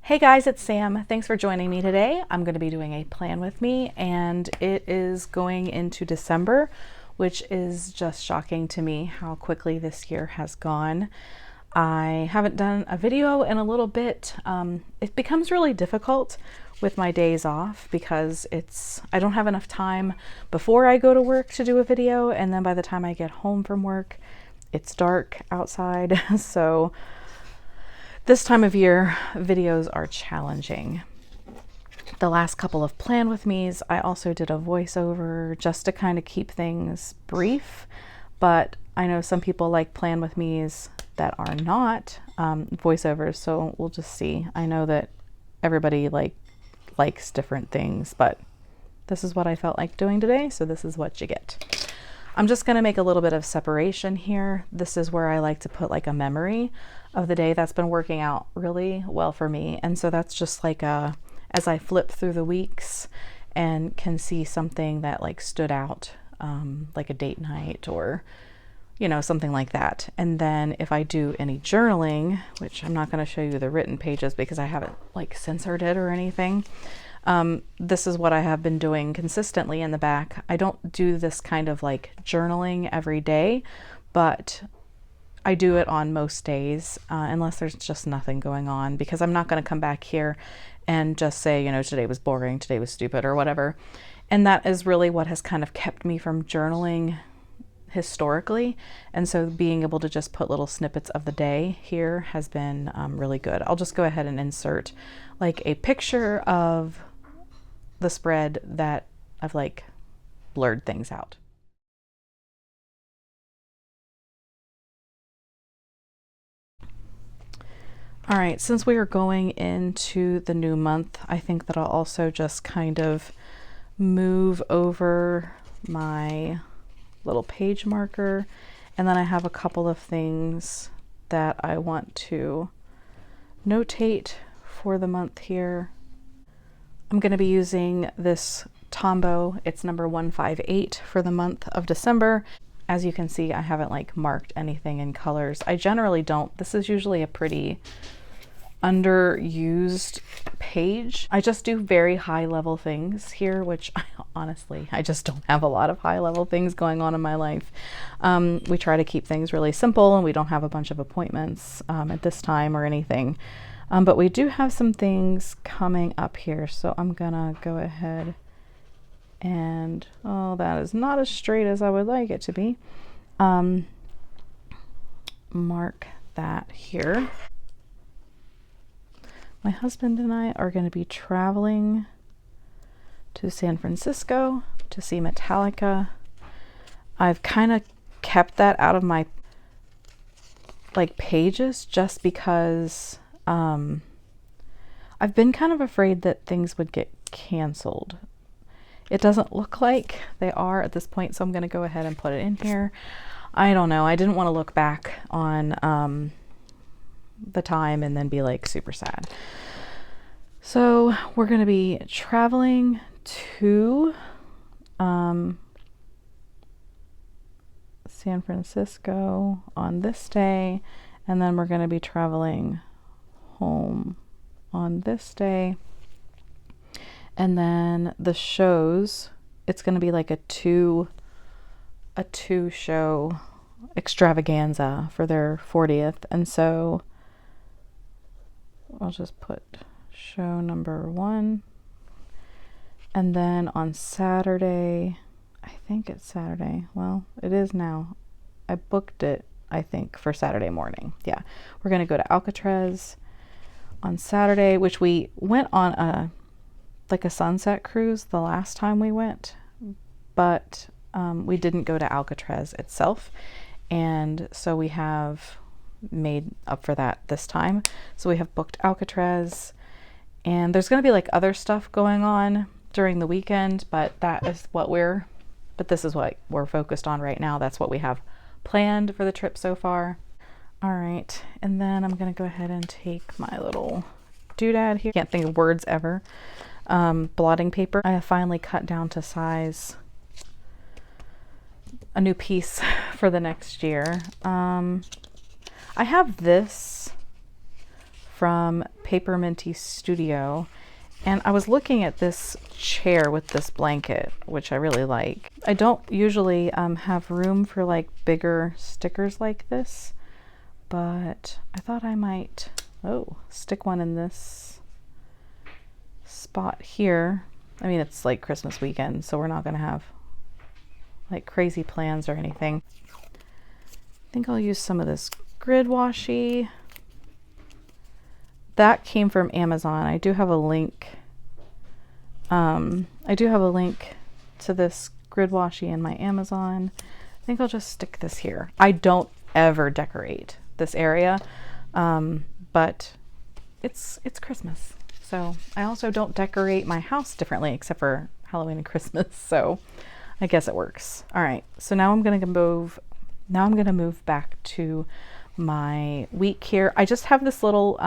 Hey guys, it's Sam. Thanks for joining me today. I'm going to be doing a plan with me, and it is going into December, which is just shocking to me how quickly this year has gone. I haven't done a video in a little bit. It becomes really difficult with my days off because I don't have enough time before I go to work to do a video, and then by the time I get home from work, it's dark outside. So this time of year, videos are challenging. The last couple of plan with me's, I also did a voiceover just to kind of keep things brief, but I know some people like plan with me's that are not voiceovers, so we'll just see. I know that everybody likes different things, but this is what I felt like doing today, so this is what you get. I'm just going to make a little bit of separation here. This is where I like to put like a memory of the day that's been working out really well for me. And so that's just like as I flip through the weeks and can see something that like stood out, like a date night or, something like that. And then if I do any journaling, which I'm not going to show you the written pages because I haven't like censored it or anything. This is what I have been doing consistently in the back. I don't do this kind of like journaling every day, but I do it on most days, unless there's just nothing going on, because I'm not going to come back here and just say, today was boring, today was stupid or whatever. And that is really what has kind of kept me from journaling historically. And so being able to just put little snippets of the day here has been really good. I'll just go ahead and insert like a picture of the spread that I've like blurred things out. All right, since we are going into the new month, I think that I'll also just kind of move over my little page marker, and then I have a couple of things that I want to notate for the month here. I'm going to be using this Tombow. It's number 158 for the month of December. As you can see, I haven't like marked anything in colors. I generally don't. This is usually a pretty underused page. I just do very high level things here, which honestly, I just don't have a lot of high level things going on in my life. We try to keep things really simple, and we don't have a bunch of appointments at this time or anything. But we do have some things coming up here, so I'm gonna go ahead and, oh, that is not as straight as I would like it to be. Mark that here. My husband and I are going to be traveling to San Francisco to see Metallica. I've kind of kept that out of my like pages just because I've been kind of afraid that things would get canceled. It doesn't look like they are at this point, so I'm going to go ahead and put it in here. I don't know. I didn't want to look back on the time and then be like super sad. So we're going to be traveling to San Francisco on this day, and then we're going to be traveling home on this day. And then the shows, it's going to be like a two show extravaganza for their 40th. And so I'll just put show number 1. And then on Saturday, I think it's Saturday. Well, it is now. I booked it, I think, for Saturday morning. Yeah. We're going to go to Alcatraz on Saturday, which we went on a sunset cruise the last time we went, but we didn't go to Alcatraz itself. And so we have made up for that this time. So we have booked Alcatraz, and there's going to be like other stuff going on during the weekend, but this is what we're focused on right now. That's what we have planned for the trip so far. All right. And then I'm going to go ahead and take my little doodad here. Can't think of words ever. Blotting paper. I have finally cut down to size a new piece for the next year. I have this from Paper Minty Studio. And I was looking at this chair with this blanket, which I really like. I don't usually have room for like bigger stickers like this, but I thought I might, stick one in this spot here. I mean, it's like Christmas weekend, so we're not gonna have like crazy plans or anything. I think I'll use some of this grid washi. That came from Amazon. I do have a link. To this grid washi in my Amazon. I think I'll just stick this here. I don't ever decorate this area, but it's Christmas. So I also don't decorate my house differently except for Halloween and Christmas. So I guess it works. All right. So now I'm going to move back to my week here. I just have this little,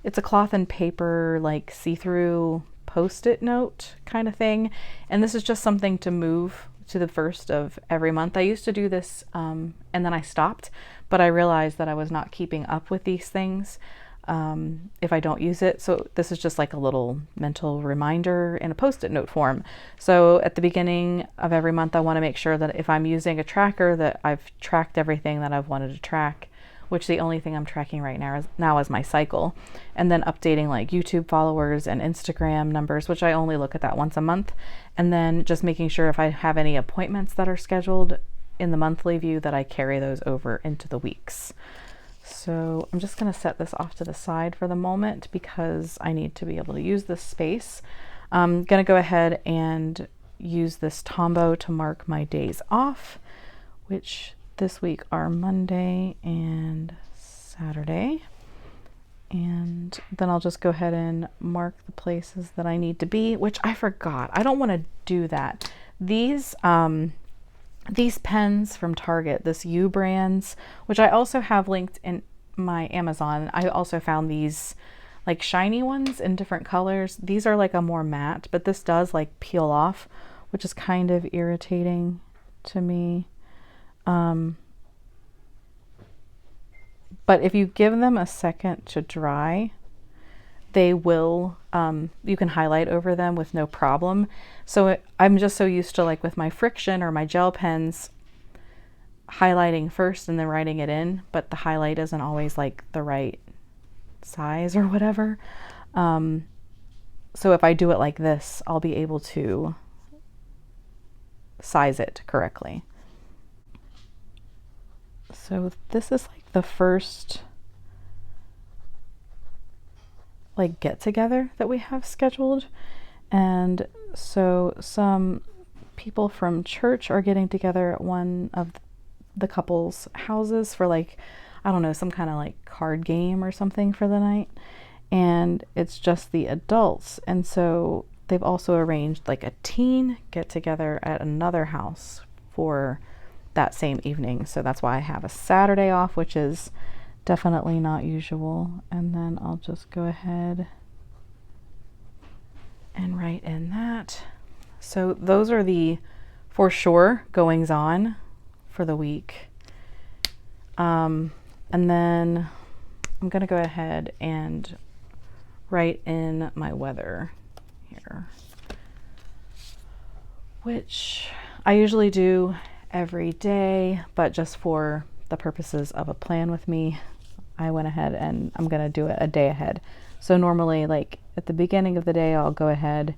it's a cloth and paper, like see-through Post-it note kind of thing. And this is just something to move to the first of every month. I used to do this, and then I stopped, but I realized that I was not keeping up with these things if I don't use it. So this is just like a little mental reminder in a Post-it note form. So at the beginning of every month, I want to make sure that if I'm using a tracker that I've tracked everything that I've wanted to track, which the only thing I'm tracking right now is my cycle, and then updating like YouTube followers and Instagram numbers, which I only look at that once a month, and then just making sure if I have any appointments that are scheduled in the monthly view that I carry those over into the weeks. So I'm just going to set this off to the side for the moment because I need to be able to use this space. I'm going to go ahead and use this Tombow to mark my days off, which this week are Monday and Saturday. And then I'll just go ahead and mark the places that I need to be, which I forgot. I don't want to do that. These pens from Target, this U Brands, which I also have linked in my Amazon. I also found these like shiny ones in different colors. These are like a more matte, but this does like peel off, which is kind of irritating to me. But if you give them a second to dry, they will, you can highlight over them with no problem. So I'm just so used to, like with my Friction or my gel pens, highlighting first and then writing it in, but the highlight isn't always like the right size or whatever. So if I do it like this, I'll be able to size it correctly. So this is like the first like get together that we have scheduled. And so some people from church are getting together at one of the couple's houses for like, I don't know, some kind of like card game or something for the night. And it's just the adults. And so they've also arranged like a teen get together at another house for that same evening. So that's why I have a Saturday off, which is definitely not usual. And then I'll just go ahead and write in that. So those are the for sure goings on for the week. And then I'm going to go ahead and write in my weather here, which I usually do every day, but just for the purposes of a plan with me, I went ahead and I'm going to do it a day ahead. So normally like at the beginning of the day, I'll go ahead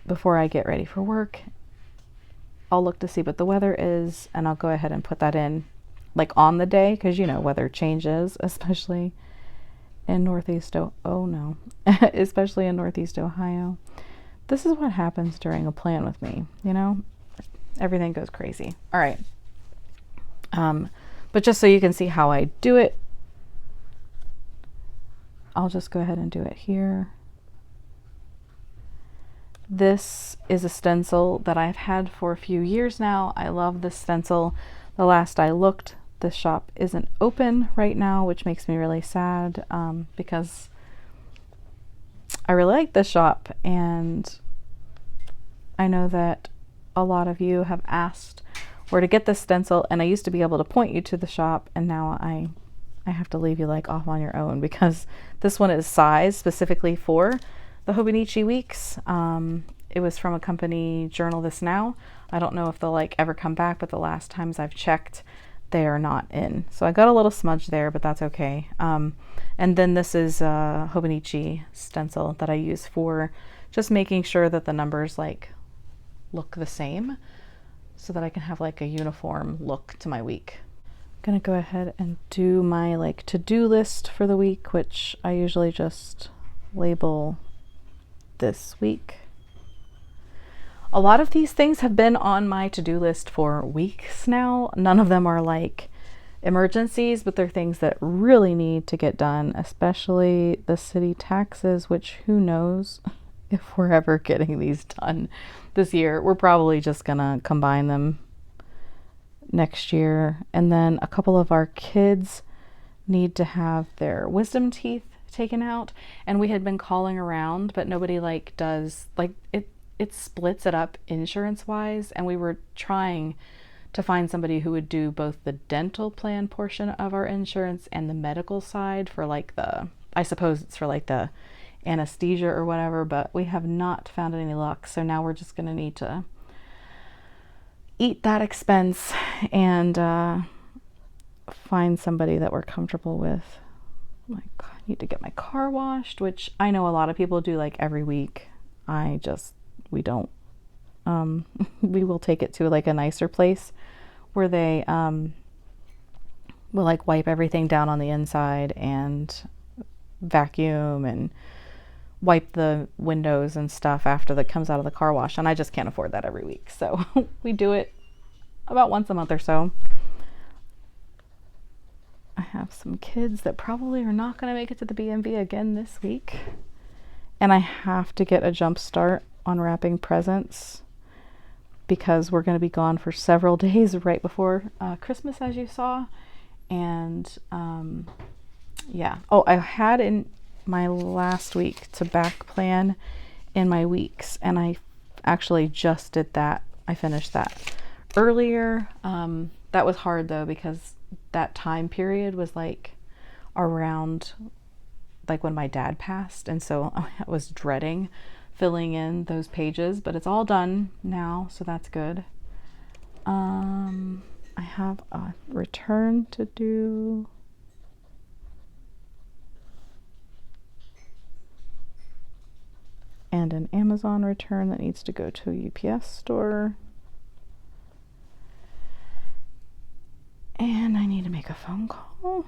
before I get ready for work. I'll look to see what the weather is and I'll go ahead and put that in like on the day, because you know weather changes, especially in Northeast especially in Northeast Ohio. This is what happens during a plan with me, you know, everything goes crazy. All right. But just so you can see how I do it, I'll just go ahead and do it here. This is a stencil that I've had for a few years now. I love this stencil. The last I looked, this shop isn't open right now, which makes me really sad, because I really like this shop, and I know that a lot of you have asked where to get this stencil, and I used to be able to point you to the shop, and now I I have to leave you like off on your own because this one is sized specifically for the Hobonichi weeks. It was from a company, Journal This Now. I don't know if they'll like ever come back, but the last times I've checked, they are not in. So I got a little smudge there, but that's okay. And then this is a Hobonichi stencil that I use for just making sure that the numbers like look the same so that I can have like a uniform look to my week. I'm gonna go ahead and do my like to-do list for the week, which I usually just label this week. A lot of these things have been on my to-do list for weeks now. None of them are like emergencies, but they're things that really need to get done, especially the city taxes, which who knows if we're ever getting these done this year. We're probably just gonna combine them next year. And then a couple of our kids need to have their wisdom teeth taken out, and we had been calling around, but nobody like does like it splits it up insurance wise, and we were trying to find somebody who would do both the dental plan portion of our insurance and the medical side for like the, I suppose it's for like the anesthesia or whatever, but we have not found any luck. So now we're just going to need to eat that expense and find somebody that we're comfortable with. Like, I need to get my car washed, which I know a lot of people do like every week. We don't. We will take it to like a nicer place where they will like wipe everything down on the inside and vacuum and wipe the windows and stuff after that comes out of the car wash, and I just can't afford that every week, so we do it about once a month or so. I have some kids that probably are not going to make it to the BMV again this week, and I have to get a jump start on wrapping presents because we're going to be gone for several days right before Christmas, as you saw. And yeah. Oh, I had in my last week to back plan in my weeks, and I actually just did that. I finished that earlier. That was hard though, because that time period was like around like when my dad passed, and so I was dreading filling in those pages, but it's all done now, so that's good. I have a return to do. And an Amazon return that needs to go to a UPS store. And I need to make a phone call.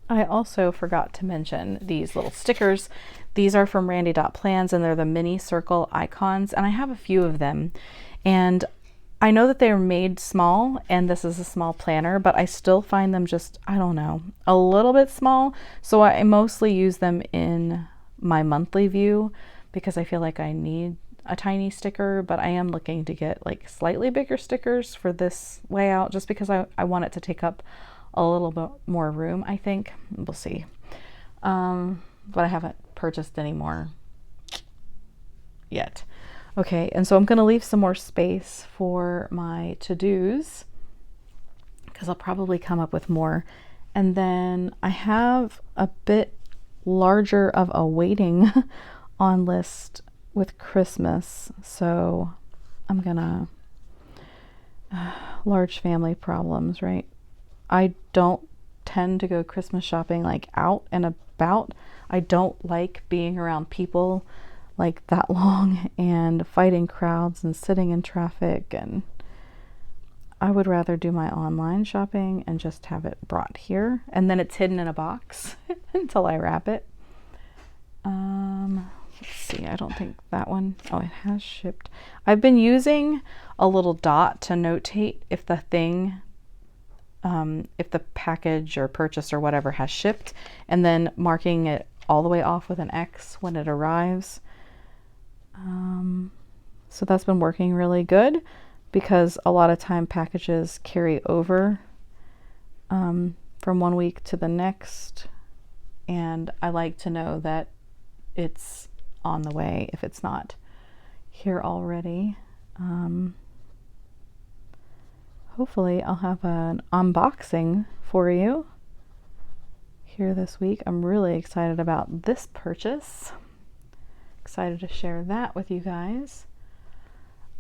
I also forgot to mention these little stickers. These are from Randy.Plans, and they're the mini circle icons, and I have a few of them. And I know that they're made small, and this is a small planner, but I still find them just, I don't know, a little bit small. So I mostly use them in my monthly view because I feel like I need a tiny sticker, but I am looking to get like slightly bigger stickers for this layout just because I want it to take up a little bit more room, I think. We'll see. But I haven't purchased any more yet. Okay, and so I'm going to leave some more space for my to-dos because I'll probably come up with more. And then I have a bit larger of a waiting on list with Christmas. So I'm gonna, large family problems, right? I don't tend to go Christmas shopping like out and about. I don't like being around people like that long and fighting crowds and sitting in traffic, and I would rather do my online shopping and just have it brought here, and then it's hidden in a box until I wrap it. Let's see, I don't think that one, oh, it has shipped. I've been using a little dot to notate if the thing, if the package or purchase or whatever has shipped, and then marking it all the way off with an X when it arrives. So that's been working really good because a lot of time packages carry over from one week to the next, and I like to know that it's on the way if it's not here already. hopefully I'll have an unboxing for you here this week. I'm really excited about this purchase. Excited to share that with you guys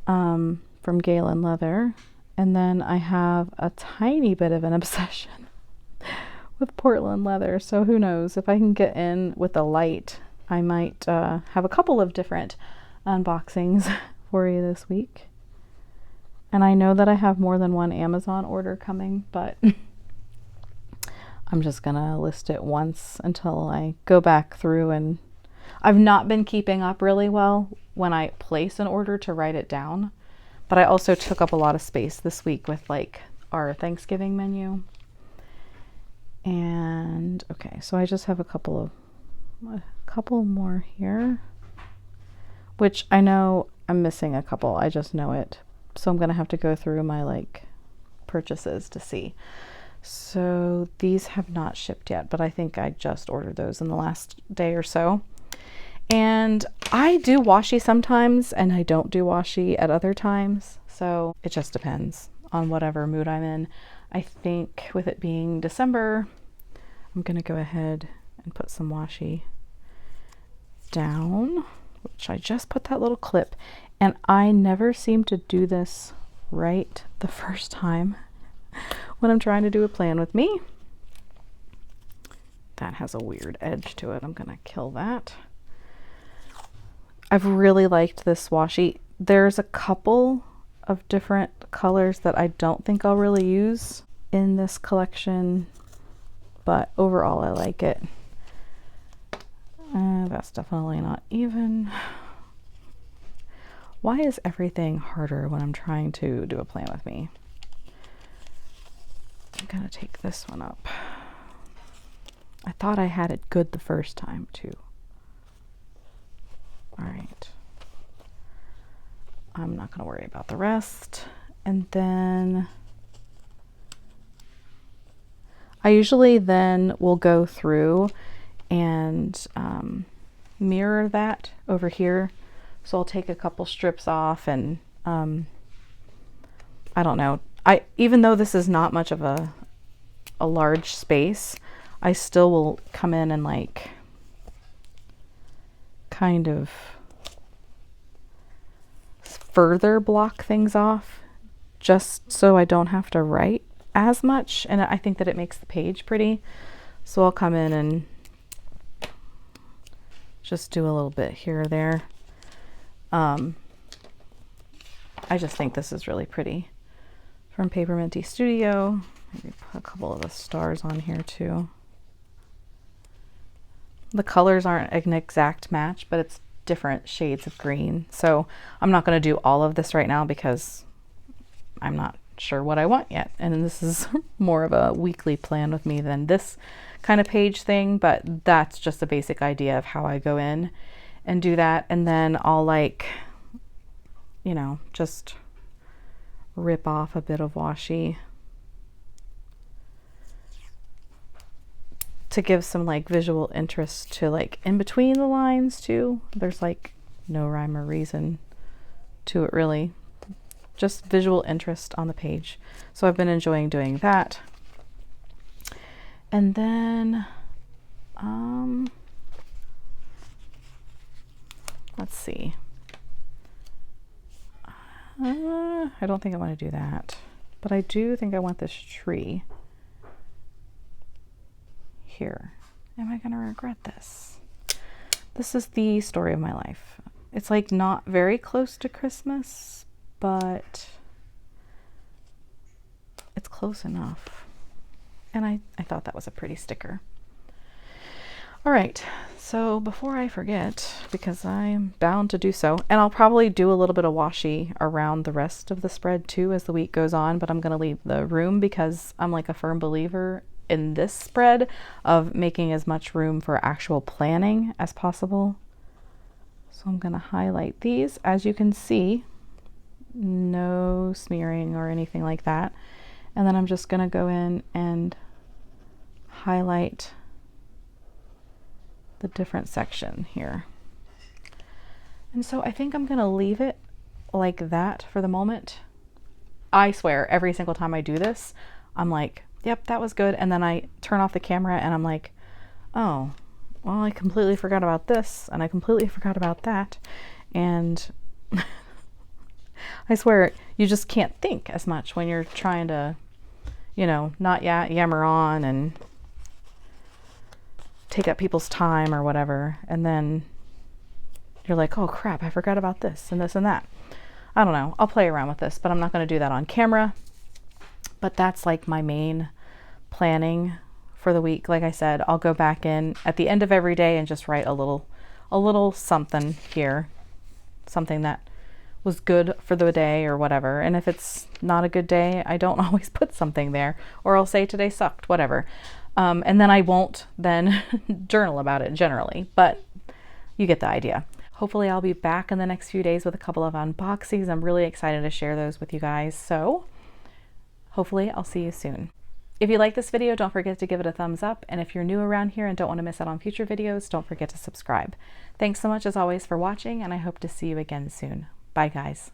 from Galen Leather. And then I have a tiny bit of an obsession with Portland leather. So who knows, if I can get in with the light, I might have a couple of different unboxings for you this week. And I know that I have more than one Amazon order coming, but I'm just gonna list it once until I go back through. And I've not been keeping up really well when I place an order to write it down, but I also took up a lot of space this week with like our Thanksgiving menu. And okay, so I just have a couple more here, which I know I'm missing a couple. I just know it. So I'm gonna have to go through my like purchases to see. So these have not shipped yet, but I think I just ordered those in the last day or so. And I do washi sometimes and I don't do washi at other times. So it just depends on whatever mood I'm in. I think with it being December, I'm gonna go ahead and put some washi down, which I just put that little clip. And I never seem to do this right the first time when I'm trying to do a plan with me. That has a weird edge to it. I'm gonna kill that. I've really liked this washi. There's a couple of different colors that I don't think I'll really use in this collection, but overall I like it. That's definitely not even. Why is everything harder when I'm trying to do a plan with me? I'm gonna take this one up. I thought I had it good the first time too. All right. I'm not gonna worry about the rest. And then I usually then will go through and mirror that over here. So I'll take a couple strips off and I don't know. Even though this is not much of a large space, I still will come in and like kind of further block things off just so I don't have to write as much. And I think that it makes the page pretty. So I'll come in and just do a little bit here or there. I just think this is really pretty. From Paper Minty Studio. Maybe put a couple of the stars on here too. The colors aren't an exact match, but it's different shades of green. So I'm not going to do all of this right now because I'm not sure what I want yet. And this is more of a weekly plan with me than this kind of page thing, but that's just a basic idea of how I go in and do that. And then I'll like, you know, just rip off a bit of washi to give some like visual interest to like in between the lines too. There's like no rhyme or reason to it really, just visual interest on the page. So I've been enjoying doing that. And then let's see. I don't think I want to do that, but I do think I want this tree here. Am I gonna regret this? This is the story of my life. It's like not very close to Christmas, but it's close enough. And I thought that was a pretty sticker. All right, so before I forget, because I'm bound to do so, and I'll probably do a little bit of washi around the rest of the spread too as the week goes on, but I'm gonna leave the room because I'm like a firm believer in this spread of making as much room for actual planning as possible. So I'm gonna highlight these. As you can see, no smearing or anything like that. And then I'm just gonna go in and highlight the different section here. And so I think I'm gonna leave it like that for the moment. I swear, every single time I do this, I'm like, yep, that was good. And then I turn off the camera and I'm like, oh, well, I completely forgot about this and I completely forgot about that. And I swear, you just can't think as much when you're trying to, you know, not yammer on and take up people's time or whatever. And then you're like, oh crap, I forgot about this and this and that. I don't know. I'll play around with this, but I'm not going to do that on camera. But that's like my main planning for the week. Like I said, I'll go back in at the end of every day and just write a little something here, something that was good for the day or whatever. And if it's not a good day, I don't always put something there, or I'll say today sucked, whatever. And then I won't then journal about it generally, but you get the idea. Hopefully I'll be back in the next few days with a couple of unboxings. I'm really excited to share those with you guys. So hopefully I'll see you soon. If you like this video, don't forget to give it a thumbs up. And if you're new around here and don't want to miss out on future videos, don't forget to subscribe. Thanks so much as always for watching, and I hope to see you again soon. Bye guys.